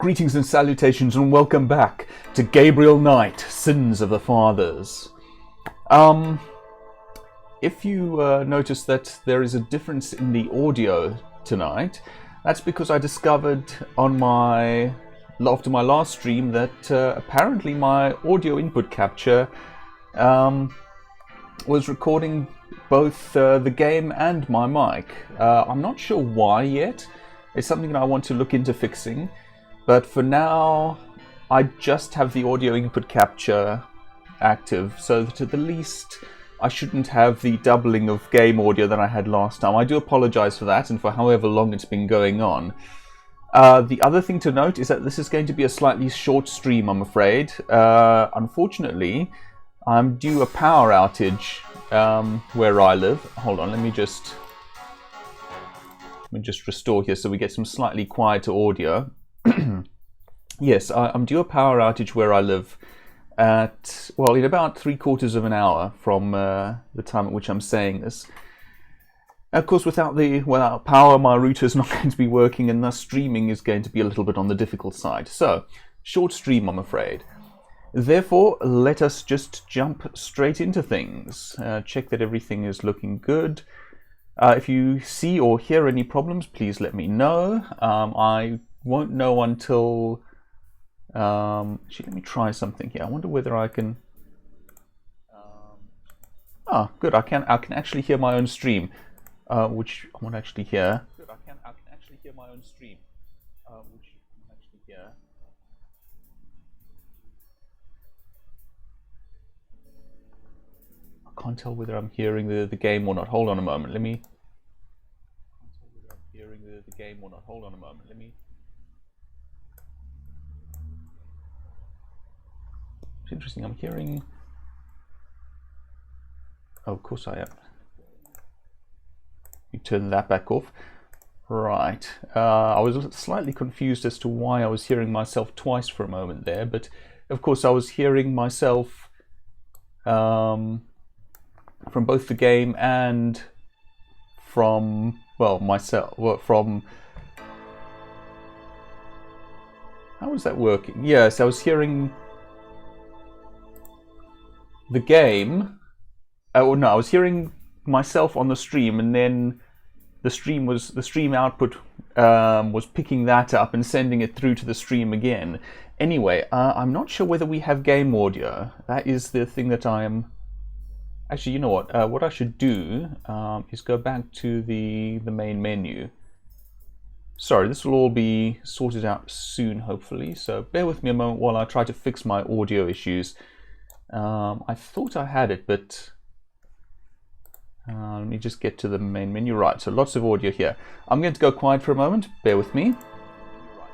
Greetings and salutations and welcome back to Gabriel Knight, Sins of the Fathers. If you notice that there is a difference in the audio tonight, that's because I discovered after my last stream that apparently my audio input capture was recording both the game and my mic. I'm not sure why yet. It's something that I want to look into fixing. But for now, I just have the audio input capture active, so that at the least I shouldn't have the doubling of game audio that I had last time. I do apologize for that and for however long it's been going on. The other thing to note is that this is going to be a slightly short stream, I'm afraid. Unfortunately, I'm due a power outage where I live. Hold on, let me just restore here so we get some slightly quieter audio. Yes, I'm due a power outage where I live in about 3/4 of an hour from the time at which I'm saying this. Of course, without power, my router is not going to be working, and thus streaming is going to be a little bit on the difficult side. So, short stream, I'm afraid. Therefore, let us just jump straight into things. Check that everything is looking good. If you see or hear any problems, please let me know. I won't know until... actually, let me try something here. I wonder whether I can... good. I can actually hear my own stream, which I won't actually hear. Good. I can actually hear my own stream, which I won't actually hear. I can't tell whether I'm hearing the game or not. Hold on a moment. Let me... I can't tell whether I'm hearing the game or not. Hold on a moment. Let me... It's interesting, I'm hearing... Oh, of course I am. You turn that back off. Right. I was slightly confused as to why I was hearing myself twice for a moment there, but of course I was hearing myself from both the game and from, myself. From... How was that working? Yes, I was hearing... the game. I was hearing myself on the stream, and then the stream output was picking that up and sending it through to the stream again. Anyway, I'm not sure whether we have game audio. That is the thing that I am... Actually, you know what? What I should do is go back to the main menu. Sorry, this will all be sorted out soon, hopefully. So bear with me a moment while I try to fix my audio issues. I thought I had it, but let me just get to the main menu. Right, so lots of audio here. I'm going to go quiet for a moment. Bear with me. Right,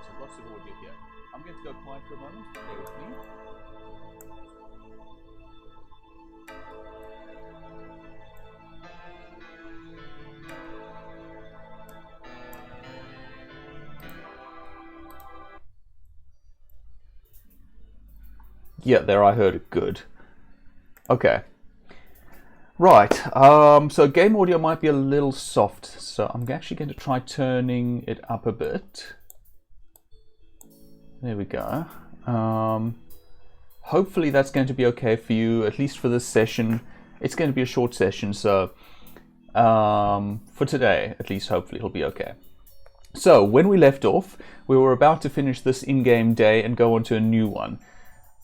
so lots of audio here. I'm going to go quiet for a moment. Bear with me. Yeah, there, I heard it good. Okay. Right, so game audio might be a little soft, so I'm actually going to try turning it up a bit. There we go. Hopefully that's going to be okay for you, at least for this session. It's going to be a short session, so for today, at least, hopefully it'll be okay. So, when we left off, we were about to finish this in-game day and go on to a new one.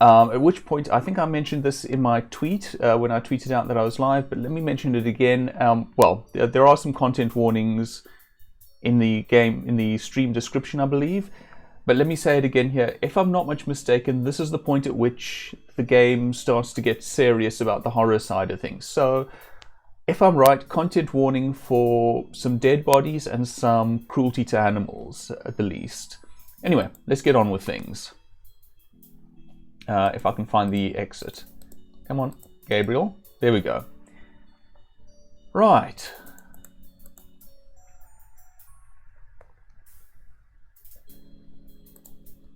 At which point, I think I mentioned this in my tweet when I tweeted out that I was live, but let me mention it again. There are some content warnings in the stream description, I believe. But let me say it again here. If I'm not much mistaken, this is the point at which the game starts to get serious about the horror side of things. So, if I'm right, content warning for some dead bodies and some cruelty to animals, at the least. Anyway, let's get on with things. If I can find the exit. Come on, Gabriel. There we go. Right.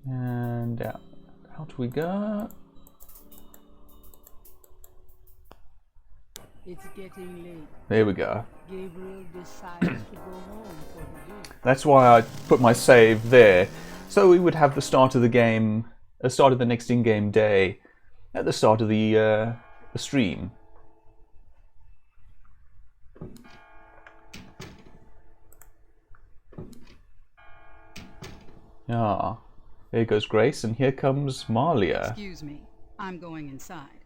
And out we go. It's getting late. There we go. Gabriel decides to go home for the day. That's why I put my save there. So we would have the start of the game, the start of the next in-game day, at the start of the stream. Ah, there goes Grace, and here comes Malia. Excuse me, I'm going inside.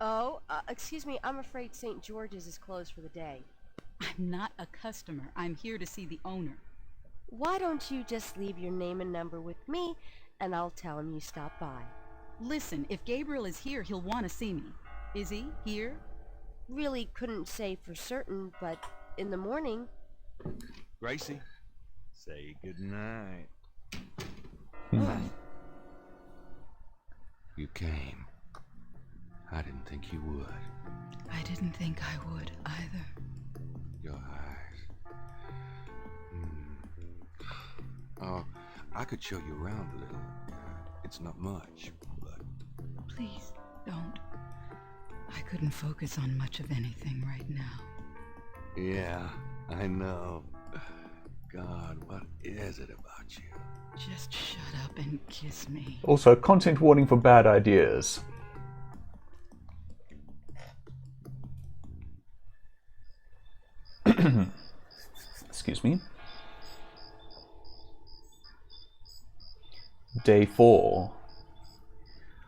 Oh, excuse me, I'm afraid St. George's is closed for the day. I'm not a customer. I'm here to see the owner. Why don't you just leave your name and number with me, and I'll tell him you stopped by. Listen, if Gabriel is here, he'll want to see me. Is he here? Really couldn't say for certain, but in the morning... Gracie, say goodnight. You came. I didn't think you would. I didn't think I would either. Your eyes. Oh, I could show you around a little. It's not much, but... Please, don't. I couldn't focus on much of anything right now. Yeah, I know. God, what is it about you? Just shut up and kiss me. Also, content warning for bad ideas. Excuse me. Day 4.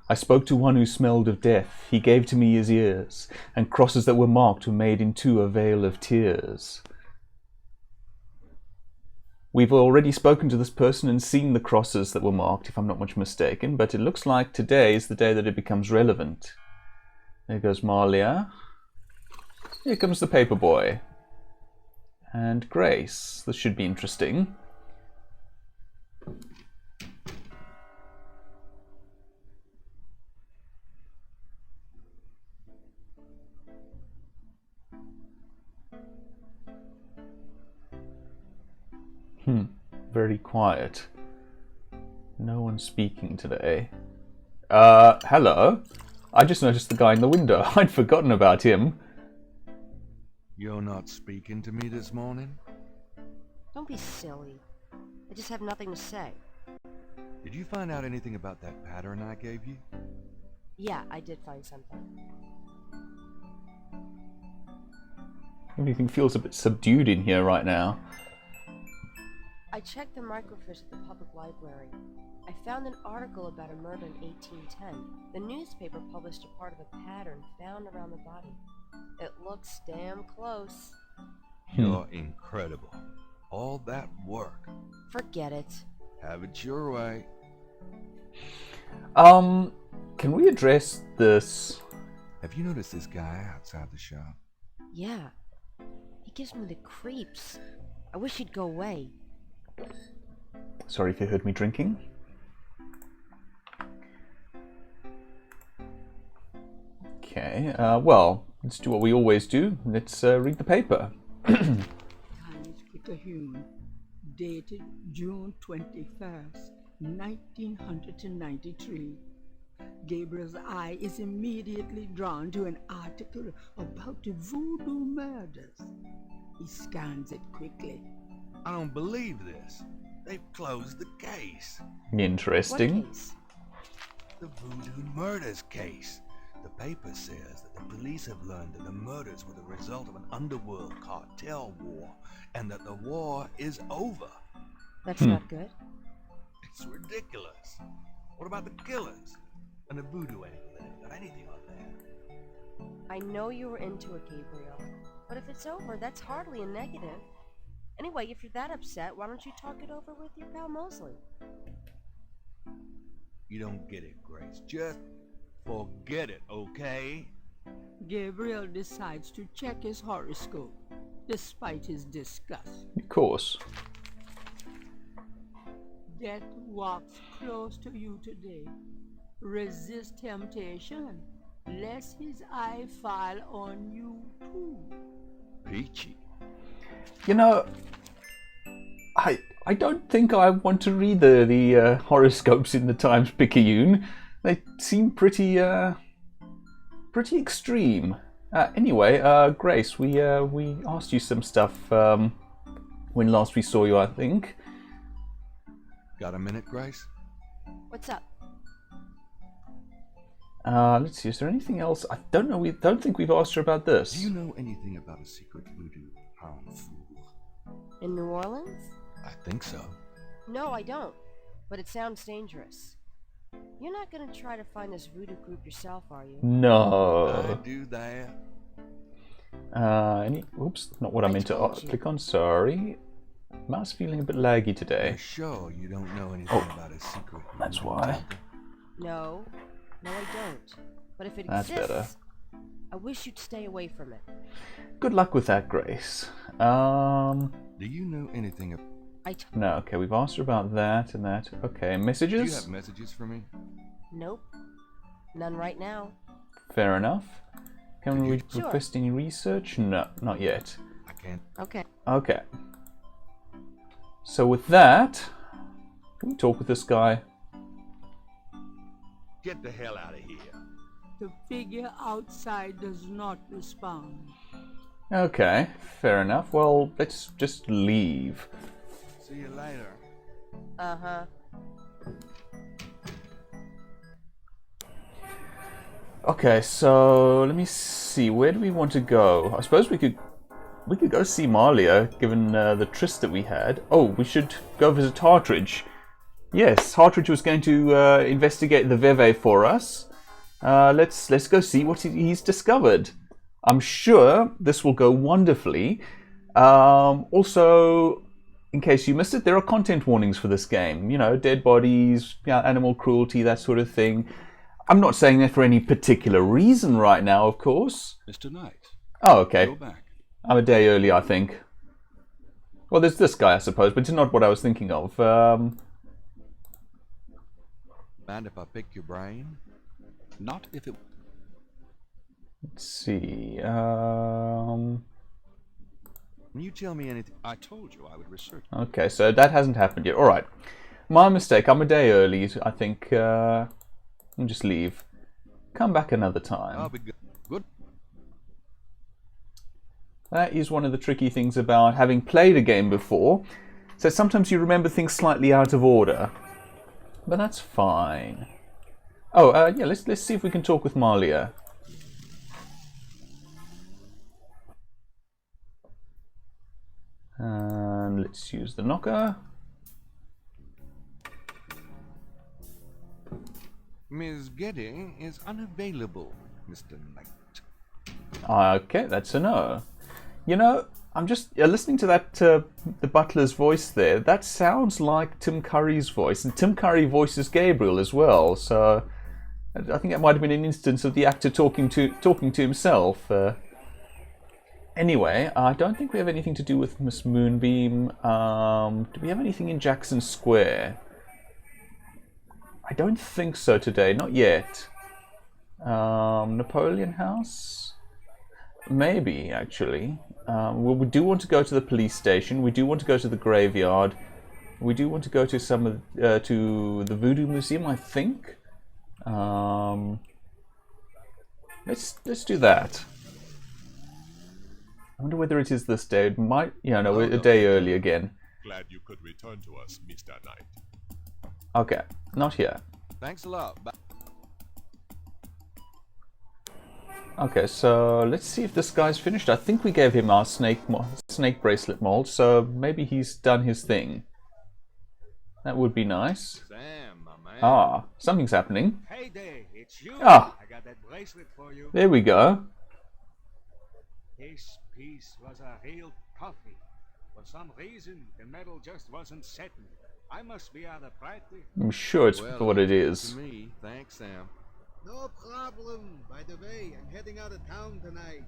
I spoke to one who smelled of death. He gave to me his ears, and crosses that were marked were made into a veil of tears. We've already spoken to this person and seen the crosses that were marked, if I'm not much mistaken, but it looks like today is the day that it becomes relevant. There goes Malia. Here comes the paperboy. And Grace. This should be interesting. Very quiet. No one speaking today. Hello? I just noticed the guy in the window. I'd forgotten about him. You're not speaking to me this morning? Don't be silly. I just have nothing to say. Did you find out anything about that pattern I gave you? Yeah, I did find something. Everything feels a bit subdued in here right now. I checked the microfiche at the public library. I found an article about a murder in 1810. The newspaper published a part of a pattern found around the body. It looks damn close. You're incredible. All that work. Forget it. Have it your way. Can we address this? Have you noticed this guy outside the shop? Yeah. He gives me the creeps. I wish he'd go away. Sorry if you heard me drinking. Okay, well, let's do what we always do. Let's read the paper. Times Picayune, dated June 21st, 1993. Gabriel's eye is immediately drawn to an article about the Voodoo Murders. He scans it quickly. I don't believe this. They've closed the case. Interesting. What case? The Voodoo Murders case. The paper says that the police have learned that the murders were the result of an underworld cartel war, and that the war is over. That's not good. It's ridiculous. What about the killers? And the voodoo angle in it? Got anything on that? I know you were into it, Gabriel. But if it's over, that's hardly a negative. Anyway, if you're that upset, why don't you talk it over with your pal Mosley? You don't get it, Grace. Just forget it, okay? Gabriel decides to check his horoscope, despite his disgust. Of course. Death walks close to you today. Resist temptation, lest his eye fall on you too. Peachy. You know, I don't think I want to read the horoscopes in the Times Picayune. They seem pretty extreme. Anyway, Grace, we asked you some stuff when last we saw you, I think. Got a minute, Grace? What's up? Let's see, is there anything else? I don't know, we don't think we've asked her about this. Do you know anything about a secret voodoo fool? In New Orleans? I think so. No, I don't. But it sounds dangerous. You're not gonna try to find this voodoo group yourself, are you? I No. do that. Oops, not what I meant to told you. click on, sorry. Mouse feeling a bit laggy today. You're sure you don't know anything about a secret voodoo That's why. temple? No, I don't. But if it That's exists, better. I wish you'd stay away from it. Good luck with that, Grace. Do you know anything about... No, okay, we've asked her about that and that. Okay, Do you messages? have messages for me? Nope. None right now. Fair enough. Can we Sure. request any research? No, not yet. I can't... Okay. Okay. So with that, can we talk with this guy? Get the hell out of here. The figure outside does not respond. Okay, fair enough. Well, let's just leave. See you later. Uh-huh. Okay, so let me see. Where do we want to go? I suppose we could go see Malia, given the tryst that we had. Oh, we should go visit Hartridge. Yes, Hartridge was going to investigate the Veve for us. Let's go see what he's discovered. I'm sure this will go wonderfully. Also, in case you missed it, there are content warnings for this game. You know, dead bodies, animal cruelty, that sort of thing. I'm not saying that for any particular reason right now, of course. Mr. Knight, Oh, okay. go back. I'm a day early, I think. Well, there's this guy, I suppose, but it's not what I was thinking of. Mind if I pick your brain? Not if it... Let's see. When you tell me anything, I told you I would research. Okay, so that hasn't happened yet. All right. My mistake. I'm a day early, I think. I'll just leave. Come back another time. I'll be good. Good. That is one of the tricky things about having played a game before. So sometimes you remember things slightly out of order. But that's fine. Oh, yeah, let's see if we can talk with Malia. And let's use the knocker. Ms. Getty is unavailable, Mr. Knight. Okay, that's a no. You know, I'm just listening to that, the butler's voice there. That sounds like Tim Curry's voice. And Tim Curry voices Gabriel as well. So I think that might have been an instance of the actor talking to himself. Anyway, I don't think we have anything to do with Miss Moonbeam. Do we have anything in Jackson Square? I don't think so today, not yet. Napoleon House? Maybe, actually. Well, we do want to go to the police station. We do want to go to the graveyard. We do want to go to some of to the Voodoo Museum, I think. Let's do that. I wonder whether it is this day. It might, no, a day early again. Glad you could return to us, Mr. Knight. Okay, not here. Thanks a lot. Bye. Okay, so let's see if this guy's finished. I think we gave him our snake bracelet mold, so maybe he's done his thing. That would be nice. Sam, my man. Ah, something's happening. Hey there, it's you. Ah. I got that bracelet for you. There we go. This piece was a real toughie. For some reason, the metal just wasn't setting. I must be out of practice. I'm sure it's Well, what it to is. me, thanks, Sam. No problem. By the way, I'm heading out of town tonight.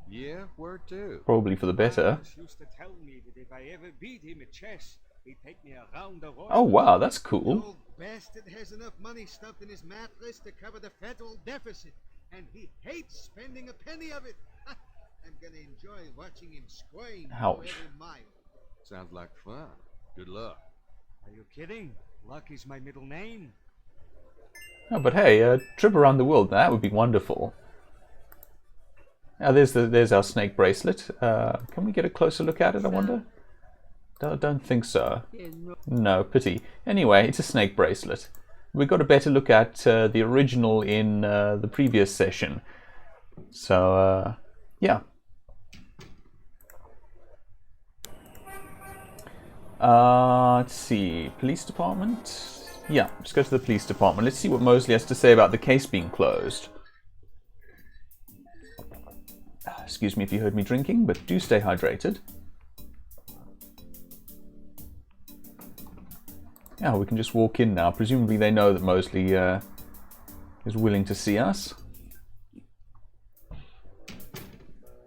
Yeah, where to? Probably for the better. Marcus used to tell me that if I ever beat him at chess, he'd take me around the world. Oh wow, that's The cool. old bastard has enough money stuffed in his mattress to cover the federal deficit, and he hates spending a penny of it. I'm gonna enjoy watching him squirm Ouch. every mile. Sounds like fun. Good luck. Are you kidding? Luck is my middle name. Oh, but hey, a trip around the world, that would be wonderful. Now there's our snake bracelet. Can we get a closer look at it, I wonder? Don't think so. There's no No, pity. Anyway, it's a snake bracelet. We got a better look at the original in the previous session. So, yeah. Let's see. Police department? Yeah, let's go to the police department. Let's see what Mosley has to say about the case being closed. Excuse me if you heard me drinking, but do stay hydrated. Yeah, we can just walk in now. Presumably they know that Mosley is willing to see us.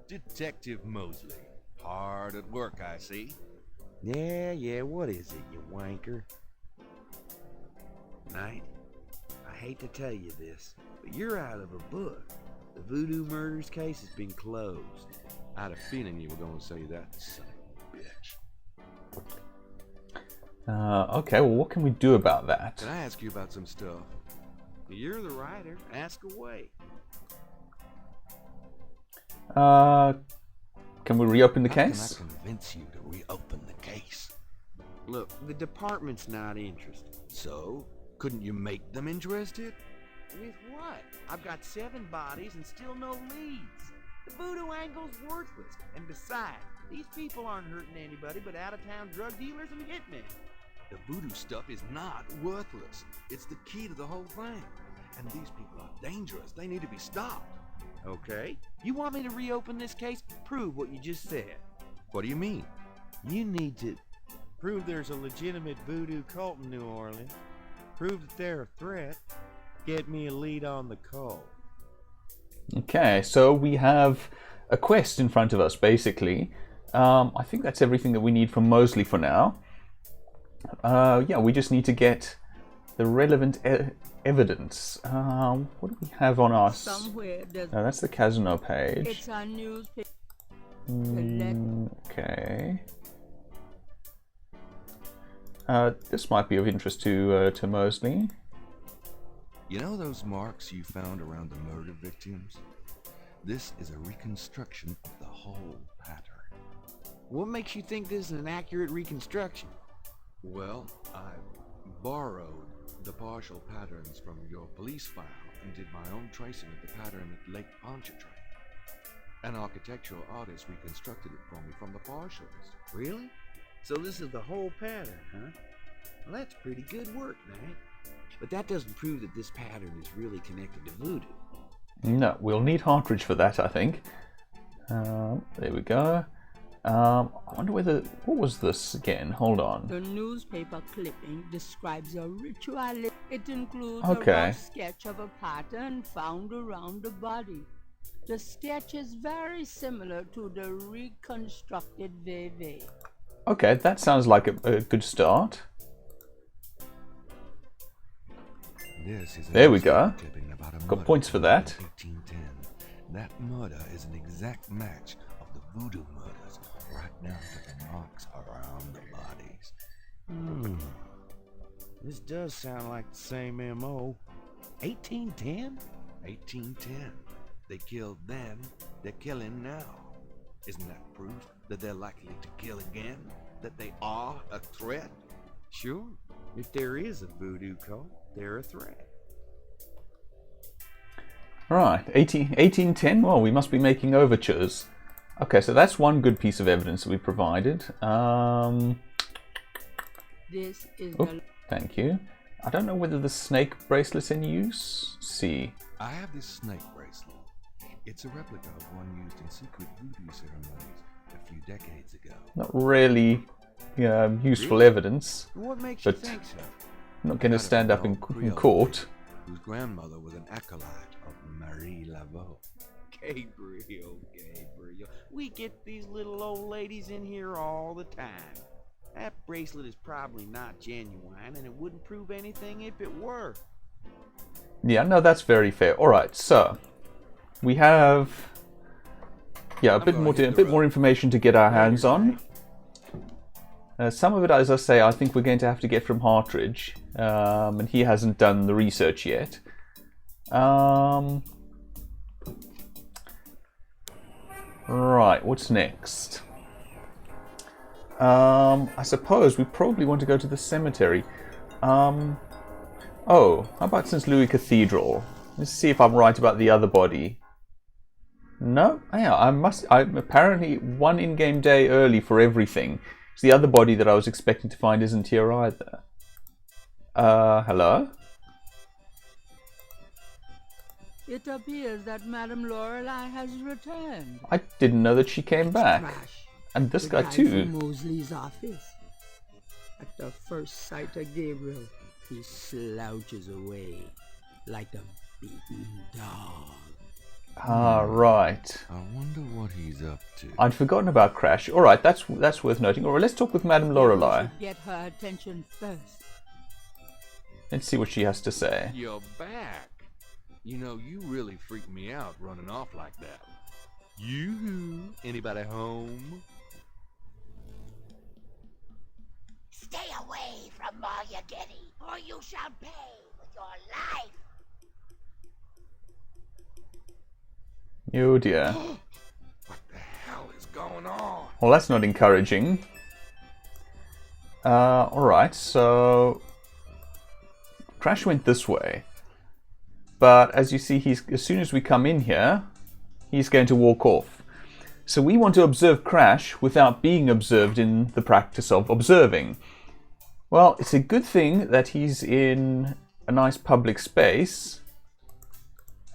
Detective Mosley. Hard at work, I see. Yeah, what is it, you wanker? Knight, I hate to tell you this, but you're out of a book. The Voodoo Murders case has been closed. I had a feeling you were going to say that, son of a bitch. Okay, well, what can we do about that? Can I ask you about some stuff? You're the writer. Ask away. Can we reopen the How case? can I convince you to reopen the case? Look, the department's not interested. So, couldn't you make them interested? With what? I've got 7 bodies and still no leads. The voodoo angle's worthless. And besides, these people aren't hurting anybody but out-of-town drug dealers and hitmen. The voodoo stuff is not worthless. It's the key to the whole thing. And these people are dangerous. They need to be stopped. Okay. You want me to reopen this case? Prove what you just said. What do you mean? You need to... Prove there's a legitimate voodoo cult in New Orleans. Prove that they're a threat. Get me a lead on the cult. Okay, so we have a quest in front of us, basically. I think that's everything that we need from Mosley for now. Yeah, we just need to get the relevant evidence. What do we have on us? somewhere there's That's the Casino page. it's a newspaper. Okay. This might be of interest to Mosley. You know those marks you found around the murder victims? This is a reconstruction of the whole pattern. What makes you think this is an accurate reconstruction? Well, I borrowed the partial patterns from your police file and did my own tracing of the pattern at Lake Pontchartrain. An architectural artist reconstructed it for me from the partials. Really? So this is the whole pattern, huh? Well, that's pretty good work, Knight. But that doesn't prove that this pattern is really connected to voodoo. No, we'll need Hartridge for that, I think. There we go. I wonder whether... What was this again? Hold on. The newspaper clipping describes a ritual. It includes Okay. a rough sketch of a pattern found around the body. The sketch is very similar to the reconstructed VV. Okay, that sounds like a good start. This is There we go. clipping about a Got murder points for that. in 1810. That murder is an exact match of the Voodoo Murders, right down to the marks around the bodies. This does sound like the same MO. 1810? 1810. They killed then, they're killing now. Isn't that proof that they're likely to kill again? That they are a threat? Sure. If there is a voodoo cult, they're a threat. Right, 1810. Well, we must be making overtures. Okay, so that's one good piece of evidence that we provided. This is Oh, the thank you. I don't know whether the snake bracelet's in use. See. I have this snake bracelet. It's a replica of one used in secret voodoo ceremonies a few decades ago. Not really useful evidence. What makes But- you think so? I'm not going to Got it stand from up an in old Creole court. lady whose grandmother was an acolyte of Marie Laveau. Gabriel. We get these little old ladies in here all the time. That bracelet is probably not genuine, and it wouldn't prove anything if it were. Yeah, no, that's very fair. All right, so we have a bit more information to get our hands on. Some of it, as I say, I think we're going to have to get from Hartridge, and he hasn't done the research yet. Right, what's next? I suppose we probably want to go to the cemetery. Oh, how about St. Louis Cathedral? Let's see if I'm right about the other body. No? Yeah, I'm apparently one in-game day early for everything. So the other body that I was expecting to find isn't here either. Hello? It appears that Madame Lorelei has returned. I didn't know that she came back. Crash. And this The guy too. From Mosley's office. At the first sight of Gabriel, he slouches away like a beaten dog. Ah, right. I wonder what he's up to. I'd forgotten about Crash. Alright, that's worth noting. Alright, let's talk with Madame Lorelei. Get her attention first. Let's see what she has to say. You're back. You know, you really freaked me out running off like that. You? Anybody home? Stay away from Maryagetti, or you shall pay with your life. Oh dear. What the hell is going on? Well, that's not encouraging. Alright, so Crash went this way. But as you see, as soon as we come in here, he's going to walk off. So we want to observe Crash without being observed in the practice of observing. Well, it's a good thing that he's in a nice public space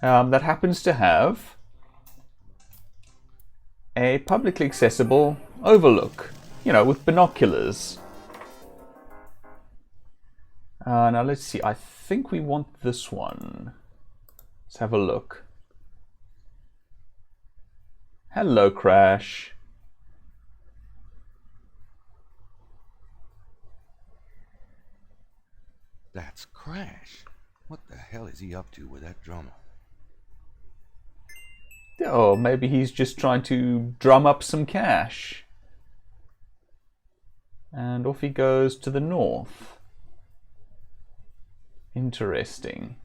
that happens to have a publicly accessible overlook, you know, with binoculars. Now let's see, I think we want this one. Let's have a look. Hello, Crash. That's Crash. What the hell is he up to with that drummer? Oh, maybe he's just trying to drum up some cash. And off he goes to the north. Interesting.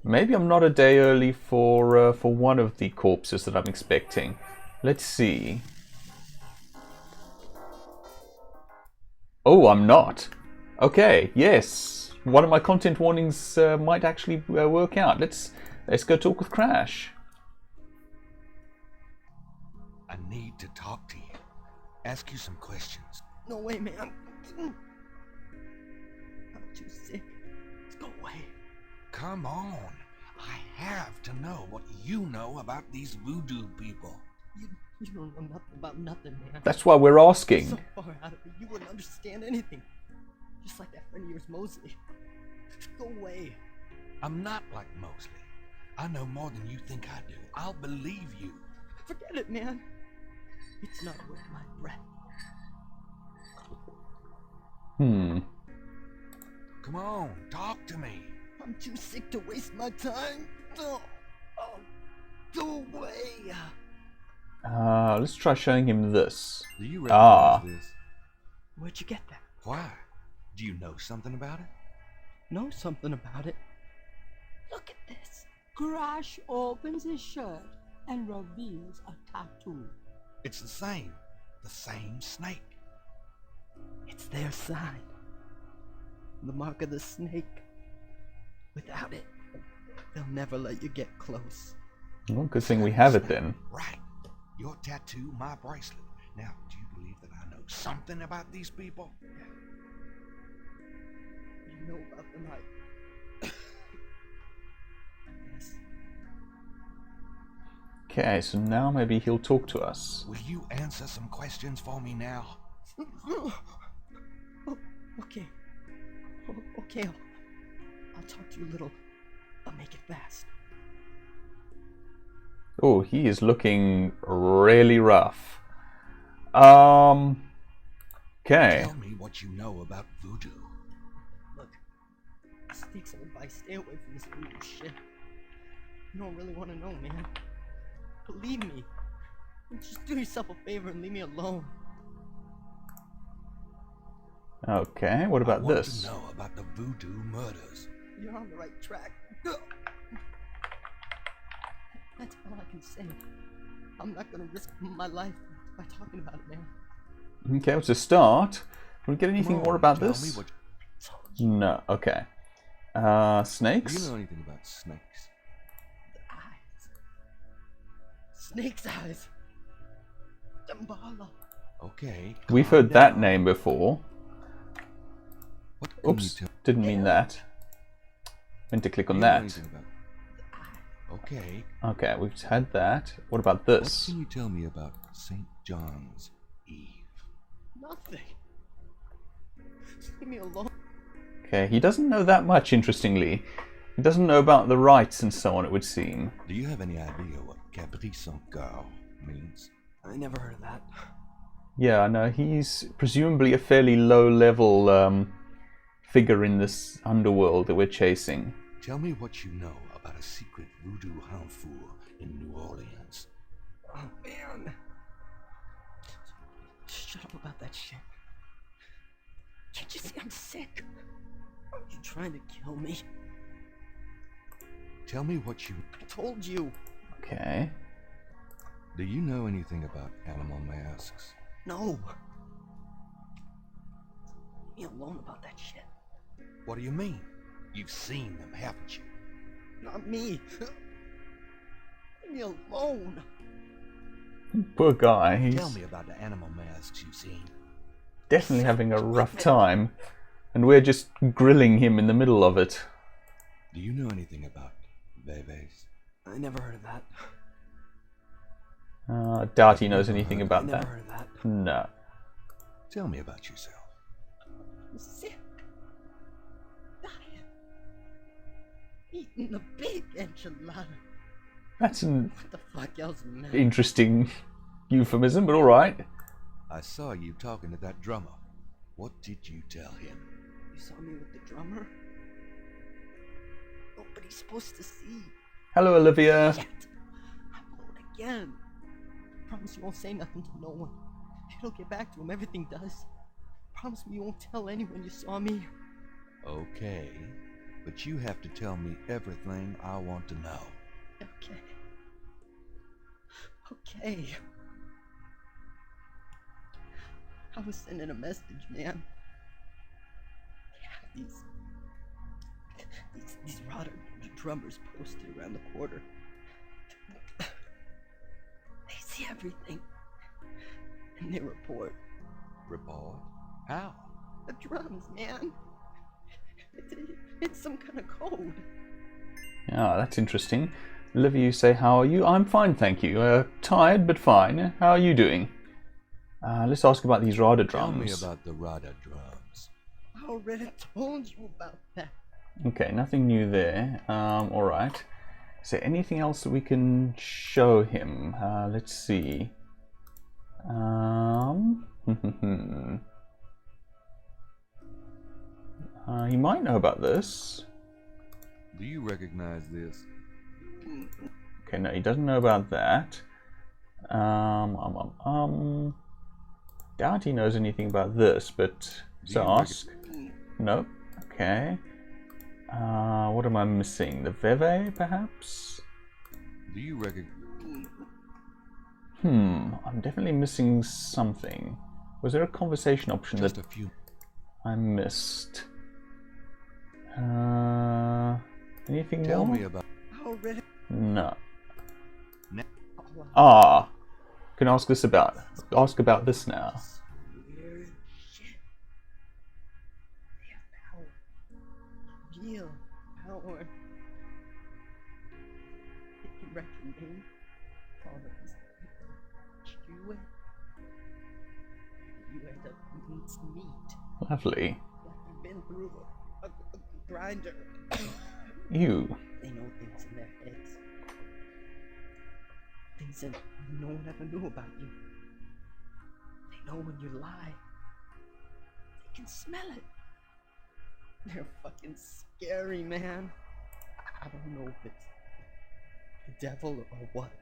Maybe I'm not a day early for one of the corpses that I'm expecting. Let's see. Oh, I'm not. Okay, yes. One of my content warnings might actually work out. Let's go talk with Crash. I need to talk to you. Ask you some questions. No way, man. I'm too sick. Let's go away. Come on. I have to know what you know about these voodoo people. You don't know nothing about nothing, man. That's why we're asking. So far out of it, you wouldn't understand anything. Just like that friend of yours, Mosley. Go away. I'm not like Mosley. I know more than you think I do. I'll believe you. Forget it, man. It's not worth my breath. Come on, talk to me. I'm too sick to waste my time. Oh, go away. Let's try showing him this. Do you recognize this? Where'd you get that? Why? Do you know something about it? Know something about it? Look at this. Crash opens his shirt and reveals a tattoo. It's the same snake. It's their sign. The mark of the snake. Without it, they'll never let you get close. Well, good thing we have it then. Right. Your tattoo, my bracelet. Now, do you believe that I know something about these people? You know about the night. Yes. Okay, so now maybe he'll talk to us. Will you answer some questions for me now? Oh, okay. Okay, I'll talk to you a little. I'll make it fast. Oh, he is looking really rough. Okay. Tell me what you know about voodoo. Look, just take some advice. Stay away from this voodoo shit. You don't really want to know, man. Believe me. Just do yourself a favor and leave me alone. Okay, what about this? I want to know about the Voodoo Murders. You're on the right track. That's all I can say. I'm not gonna risk my life by talking about it, man. Okay, it's a start. Can we get anything more about tell this? Me what... No. Okay. Snakes? Do you know anything about snakes? Snake's eyes. Dambala. Okay. We've heard that name before. What can Oops, you tell? didn't mean that. Meant to click on Do you know that. anything about... Okay. Okay, we've had that. What about this? What can you tell me about St. John's Eve? Nothing. Just leave me alone. Okay, he doesn't know that much, interestingly. He doesn't know about the rites and so on, it would seem. Do you have any idea what Capriccio Girl means? I never heard of that. Yeah, no, he's presumably a fairly low-level figure in this underworld that we're chasing. Tell me what you know about a secret voodoo hanfour in New Orleans. Oh, man. Shut up about that shit. Can't you see I'm sick? You're trying to kill me. Tell me what you... I told you. Okay. Do you know anything about animal masks? No. Leave me alone about that shit. What do you mean? You've seen them, haven't you? Not me. Leave me alone. Poor guy, he's Tell me about the animal masks you've seen. definitely having a rough time. And we're just grilling him in the middle of it. Do you know anything about Veves? I never heard of that. Doubt he knows anything about never that. heard of that. No. Tell me about yourself. I'm sick. Dying. Eating a big enchilada. That's an What the fuck else, man? interesting euphemism, but alright. I saw you talking to that drummer. What did you tell him? You saw me with the drummer? Nobody's supposed to see. Hello, Olivia. Shit. I blew it again. Promise you won't say nothing to no one. It'll get back to him, everything does. Promise me you won't tell anyone you saw me. Okay, but you have to tell me everything I want to know. Okay. Okay. I was sending a message, man. They have these rotter drummers posted around the quarter. They see everything. And they report. Report? How? The drums, man. It's some kind of code. Ah, that's interesting. Olivia, you say, how are you? I'm fine, thank you. Tired, but fine. How are you doing? Let's ask about these Rada drums. Tell me about the Rada drums. I already told you about that. Okay, nothing new there. Alright. Is there anything else that we can show him? Let's see. He might know about this. Do you recognize this? Okay, no, he doesn't know about that. Doubt he knows anything about this, but so ask. Nope. Okay. What am I missing? The Veve, perhaps? Do you recognize? I'm definitely missing something. Was there a conversation option Just that a few. I missed? Anything Tell more? me about. Already. No. Ne- Can ask this about. Ask about this now. Weird shit. They have power. Real power. If you reckon me, all of these people chew it. You end up eating some meat. Lovely. Like you've been through a grinder. You. They know things in their heads. Things that no one ever knew about you. They know when you lie. They can smell it. They're fucking scary, man. I don't know if it's the devil or what.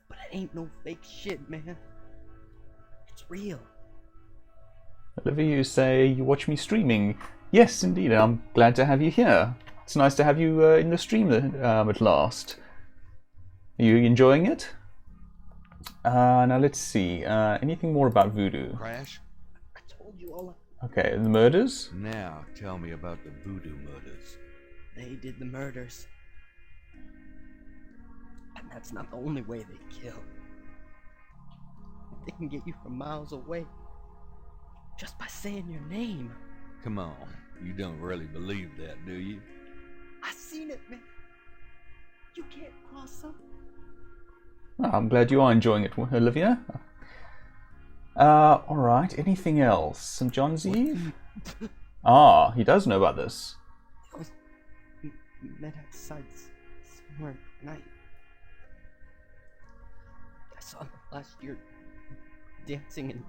But it ain't no fake shit, man. It's real. Olivia, you say you watch me streaming. Yes, indeed. I'm glad to have you here. It's nice to have you in the stream at last. Are you enjoying it? Now let's see. Anything more about voodoo? Crash? I told you all. Okay, the murders? Now, tell me about the Voodoo Murders. They did the murders. And that's not the only way they kill. They can get you from miles away just by saying your name. Come on, you don't really believe that, do you? I seen it, man. You can't cross them. Oh, I'm glad you are enjoying it, Olivia. Alright, anything else? St. John's Eve? Ah, he does know about this. I was met outside somewhere at night. I saw them last year dancing and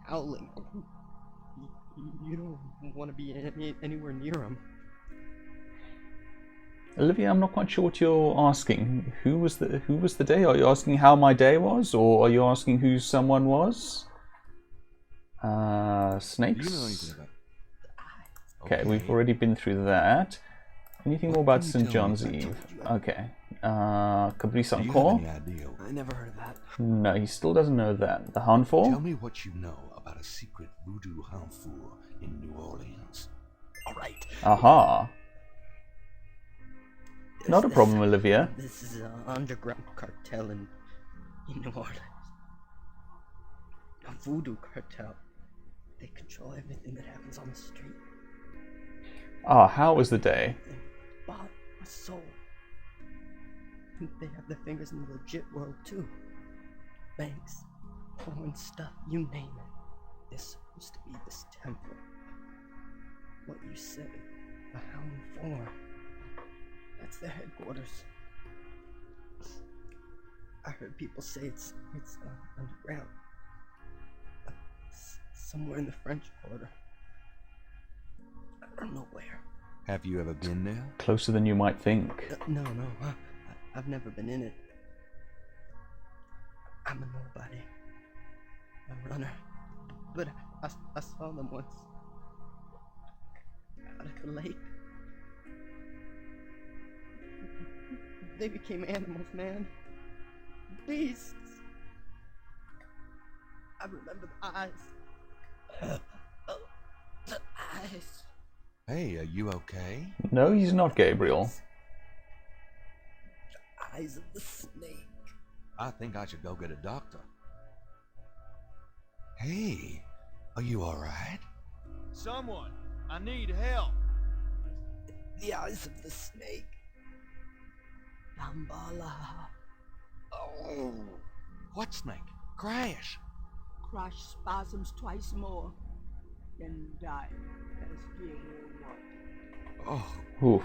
howling. You don't want to be anywhere near them. Olivia, I'm not quite sure what you're asking. Who was the day? Are you asking how my day was, or are you asking who someone was? Snakes? Do you know anything about? Okay, we've already been through that. Anything more about St. John's Eve? Okay. Caprice encore? I never heard of that. No, he still doesn't know that. The Harnfall? Tell me what you know about a secret voodoo harnful in New Orleans. All right. Aha. Not a problem, Olivia. This is an underground cartel in New Orleans. A voodoo cartel. They control everything that happens on the street. Ah, how was the day? They bought a soul. They have their fingers in the legit world too. Banks, foreign stuff, you name it. There's supposed to be this temple. What you said, a Hound 4. That's their headquarters. I heard people say it's underground. Somewhere in the French Quarter. I don't know where. Have you ever been there? Closer than you might think. No. I've never been in it. I'm a nobody. A runner. But I saw them once. Out at the lake. They became animals, man. Beasts. I remember the eyes. The eyes. Hey, are you okay? No, he's not, Gabriel. The eyes of the snake. I think I should go get a doctor. Hey, are you alright? Someone, I need help. The eyes of the snake. Dambala. Oh, what snake? Crash. Crash spasms twice more, then die as Gabriel was. Oh, Oof.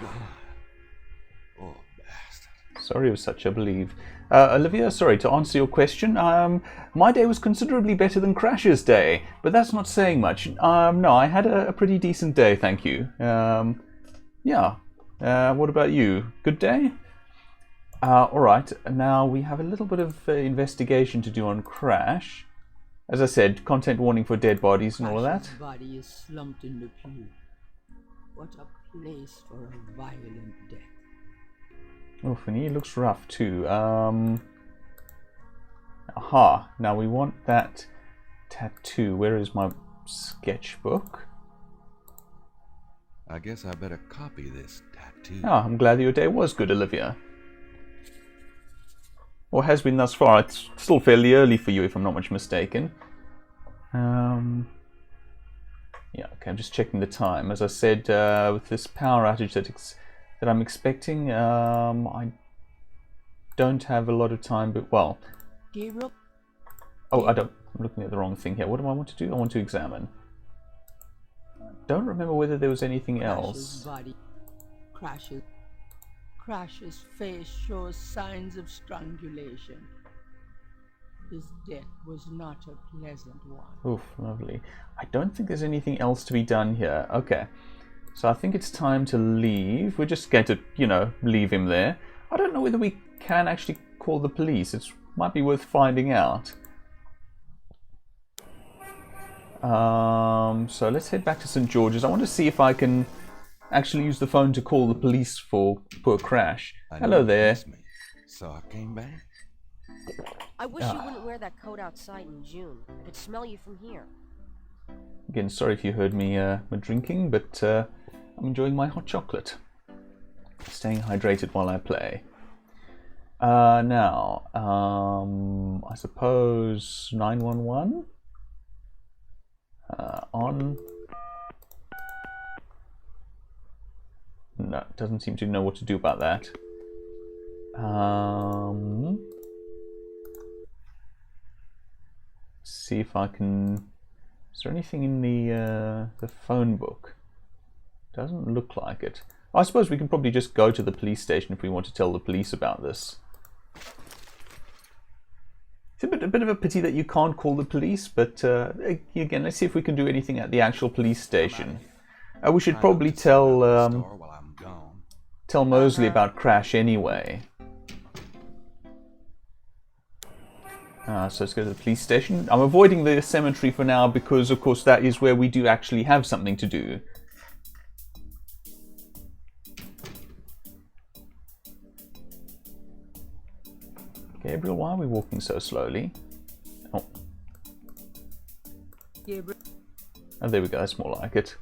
Oh, bastard. Sorry it was such, I believe. Olivia, sorry, to answer your question, my day was considerably better than Crash's day, but that's not saying much. No, I had a pretty decent day, thank you. Yeah. What about you? Good day? Alright, now we have a little bit of investigation to do on Crash. As I said, content warning for dead bodies and all of that. His body is slumped in the pew. What a place for a violent death. Oof, and he looks rough too. Aha, now we want that tattoo. Where is my sketchbook? I guess I better copy this tattoo. Ah, I'm glad that your day was good, Olivia. Or has been thus far. It's still fairly early for you, if I'm not much mistaken. Yeah, okay, I'm just checking the time. As I said, with this power outage that I'm expecting, I don't have a lot of time, but, well... Gabriel? Oh, I'm looking at the wrong thing here. What do I want to do? I want to examine. Don't remember whether there was anything else. Body Crash's face shows signs of strangulation. His death was not a pleasant one. Oof, lovely. I don't think there's anything else to be done here. Okay, so I think it's time to leave. We're just going to, you know, leave him there. I don't know whether we can actually call the police. It might be worth finding out. So let's head back to St. George's. I want to see if I can actually use the phone to call the police for poor Crash. Hello there. So I came back. I wish you wouldn't wear that coat outside in June. I could smell you from here. Again, sorry if you heard me drinking, but I'm enjoying my hot chocolate. Staying hydrated while I play. Now, I suppose 911 on. No, doesn't seem to know what to do about that. See if I can. Is there anything in the phone book? Doesn't look like it. I suppose we can probably just go to the police station if we want to tell the police about this. It's a bit of a pity that you can't call the police, but again, let's see if we can do anything at the actual police station. We should probably tell Mosley about Crash anyway. So let's go to the police station. I'm avoiding the cemetery for now because, of course, that is where we do actually have something to do. Gabriel, why are we walking so slowly? Oh. Gabriel. Oh, there we go. That's more like it.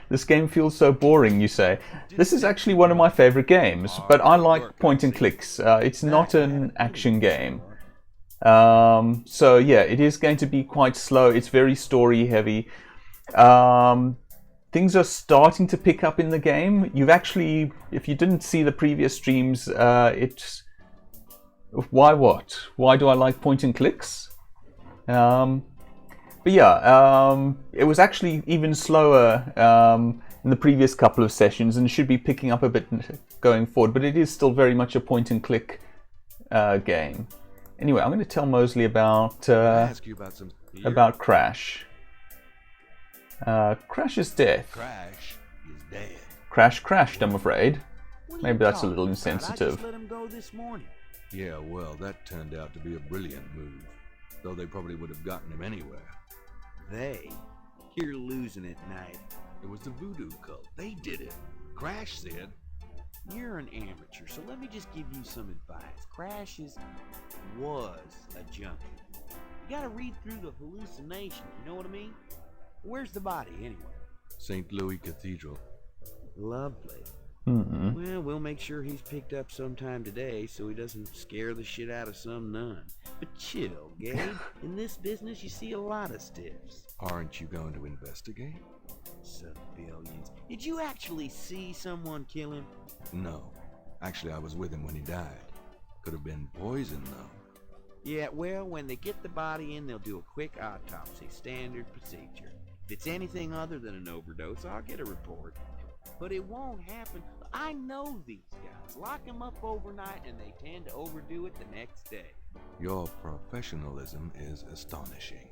This game feels so boring, you say. This is actually one of my favorite games, but I like point and clicks. It's not an action game. So yeah, it is going to be quite slow. It's very story heavy. Things are starting to pick up in the game. You've actually, if you didn't see the previous streams, it's... Why what? Why do I like point and clicks? But yeah, it was actually even slower in the previous couple of sessions and should be picking up a bit going forward, but it is still very much a point and click game. Anyway, I'm going to tell Mosley about Crash. Crash's death. Crash is dead. Crash crashed, I'm afraid. Maybe that's a little insensitive. I just let him go this morning. Yeah, well, that turned out to be a brilliant move. Though they probably would have gotten him anywhere. They? You're losing it, Knight. It was the Voodoo cult. They did it. Crash said. You're an amateur, so let me just give you some advice. Crash was a junkie. You gotta read through the hallucinations, you know what I mean? Where's the body, anyway? St. Louis Cathedral. Lovely. Mm-hmm. Well, we'll make sure he's picked up sometime today so he doesn't scare the shit out of some nun. But chill, Gabe. In this business, you see a lot of stiffs. Aren't you going to investigate? Civilians. Did you actually see someone kill him? No. Actually, I was with him when he died. Could have been poison, though. Yeah, well, when they get the body in, they'll do a quick autopsy. Standard procedure. If it's anything other than an overdose, I'll get a report. But it won't happen. I know these guys. Lock them up overnight and they tend to overdo it the next day. Your professionalism is astonishing.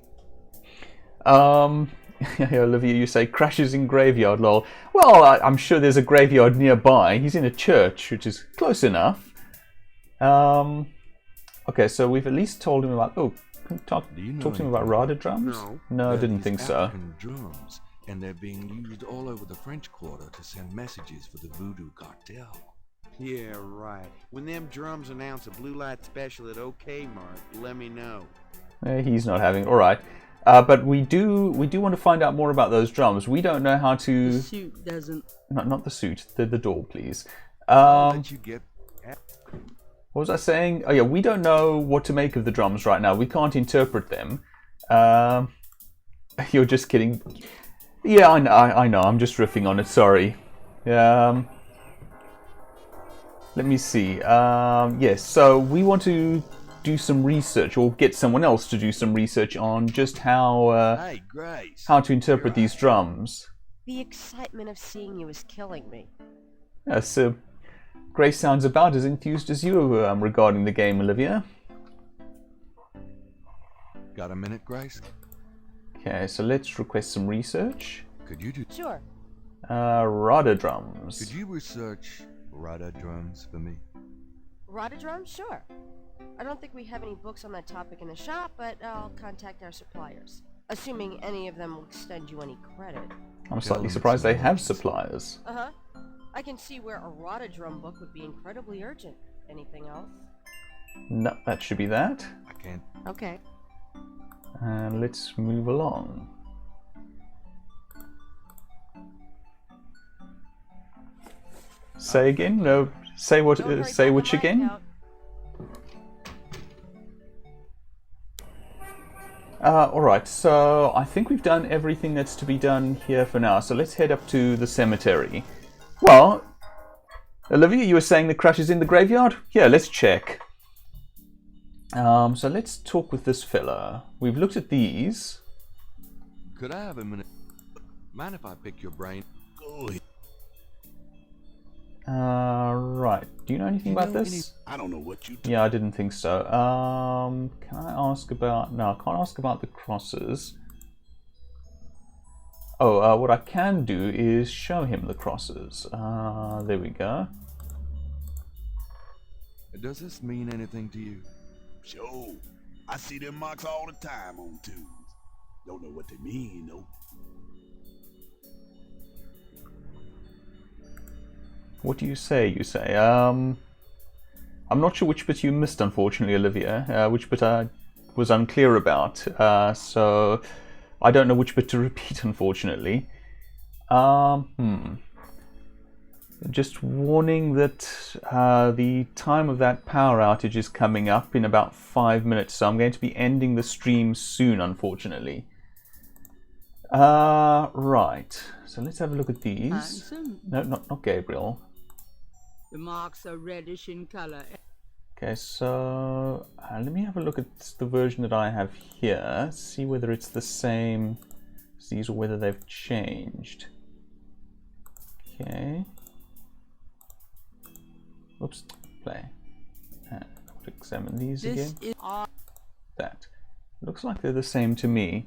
Olivia, you say crashes in graveyard, lol. Well, I'm sure there's a graveyard nearby. He's in a church, which is close enough. Okay, so we've at least told him about... Oh, talk to him about Rada drums? No, I didn't think so. African drums, and they're being used all over the French Quarter to send messages for the Voodoo cartel. Yeah, right. When them drums announce a blue light special at OK Mart, let me know. He's not having... All right. But we do want to find out more about those drums. We don't know how to... The suit doesn't... Not the suit. The door, please. I'll let you get... What was I saying? Oh yeah, we don't know what to make of the drums right now. We can't interpret them. You're just kidding. Yeah, I know. I'm just riffing on it. Sorry. Let me see. Yes, so we want to do some research, or get someone else to do some research on just how to interpret these drums. The excitement of seeing you is killing me. Yes, Grace sounds about as enthused as you regarding the game, Olivia. Got a minute, Grace? Okay, so let's request some research. Could you do... Sure. Rada drums. Could you research Rada drums for me? Rada drums? Sure. I don't think we have any books on that topic in the shop, but I'll contact our suppliers. Assuming any of them will extend you any credit. I'm slightly surprised they have suppliers. Uh-huh. I can see where a Rotodrum book would be incredibly urgent. Anything else? No, that should be that. I can't. Okay. And let's move along. Say again? No. Say what? Say which again? Alright, so I think we've done everything that's to be done here for now. So let's head up to the cemetery. Well, Olivia, you were saying the crash is in the graveyard? Yeah, let's check. So let's talk with this fella. We've looked at these. Could I have a minute? Mind if I pick your brain? Go ahead. Right. Do you know anything about this? I don't know what you. Yeah, I didn't think so. Can I ask about? No, I can't ask about the crosses. Oh, what I can do is show him the crosses. There we go. Does this mean anything to you? Sure. I see them marks all the time on tubes. Don't know what they mean, though. What do you say? You say, I'm not sure which bit you missed, unfortunately, Olivia. Which bit I was unclear about. So I don't know which bit to repeat, unfortunately. Just warning that the time of that power outage is coming up in about 5 minutes, so I'm going to be ending the stream soon, unfortunately. Right. So let's have a look at these. Handsome. No, not Gabriel. The marks are reddish in color. Okay, so let me have a look at the version that I have here. See whether it's the same as these or whether they've changed. Okay. Oops. Play. And I'll examine these again. That. Looks like they're the same to me.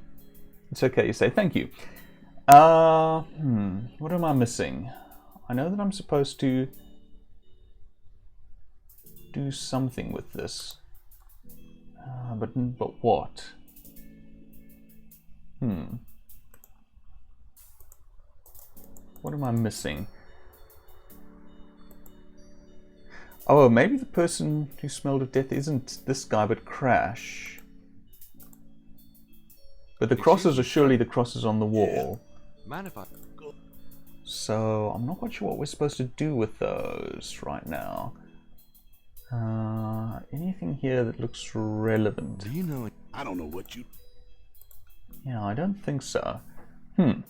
It's okay, you say. Thank you. What am I missing? I know that I'm supposed to do something with this. But what? What am I missing? Oh, maybe the person who smelled of death isn't this guy, but Crash. But the crosses are surely the crosses on the wall. So I'm not quite sure what we're supposed to do with those right now. Anything here that looks relevant? Do you know it? I don't know what you. Yeah, I don't think so. Don't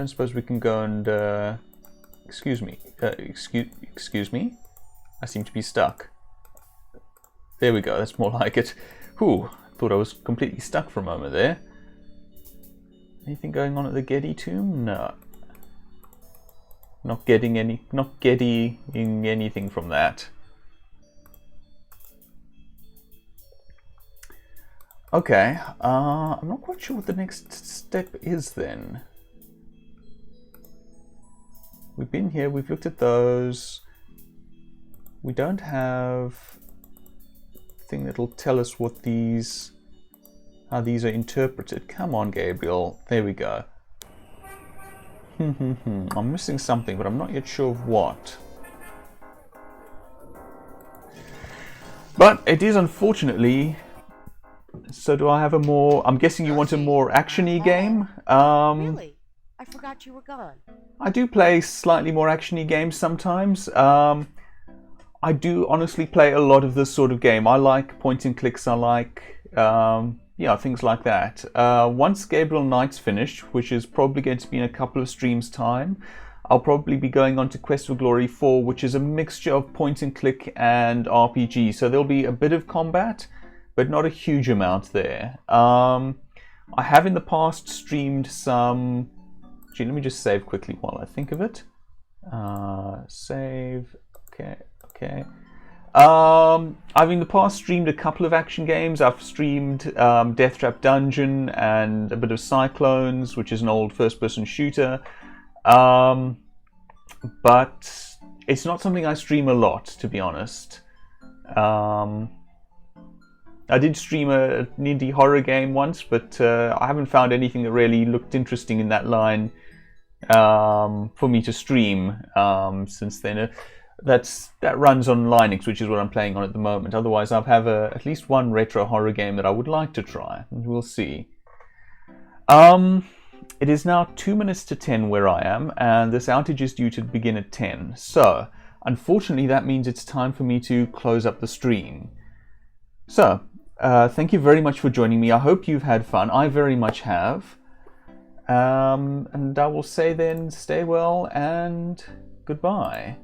suppose we can go and excuse me. Excuse me? I seem to be stuck. There we go, that's more like it. Whew, thought I was completely stuck for a moment there. Anything going on at the Getty tomb? No. Not getting anything from that. Okay, I'm not quite sure what the next step is then. We've been here, we've looked at those. We don't have a thing that'll tell us what these, how these are interpreted. Come on, Gabriel. There we go. I'm missing something, but I'm not yet sure of what. But it is unfortunately. So do I have a more? I'm guessing you want a more action-y game. Really? I forgot you were gone. I do play slightly more action-y games sometimes. I do honestly play a lot of this sort of game. I like point and clicks. I like yeah, things like that. Once Gabriel Knight's finished, which is probably going to be in a couple of streams' time, I'll probably be going on to Quest for Glory 4, which is a mixture of point and click and RPG. So there'll be a bit of combat, but not a huge amount there. I have in the past streamed some. Let me just save quickly while I think of it. Save. Okay. I've in the past streamed a couple of action games. I've streamed Death Trap Dungeon and a bit of Cyclones, which is an old first-person shooter. But it's not something I stream a lot, to be honest. I did stream an indie horror game once, but I haven't found anything that really looked interesting in that line for me to stream, since then that runs on Linux, which is what I'm playing on at the moment. Otherwise, I'll have at least one retro horror game that I would like to try, and we'll see. It is now 2 minutes to 10 where I am, and this outage is due to begin at 10. So, unfortunately, that means it's time for me to close up the stream. So, thank you very much for joining me. I hope you've had fun. I very much have. And I will say then, stay well and goodbye.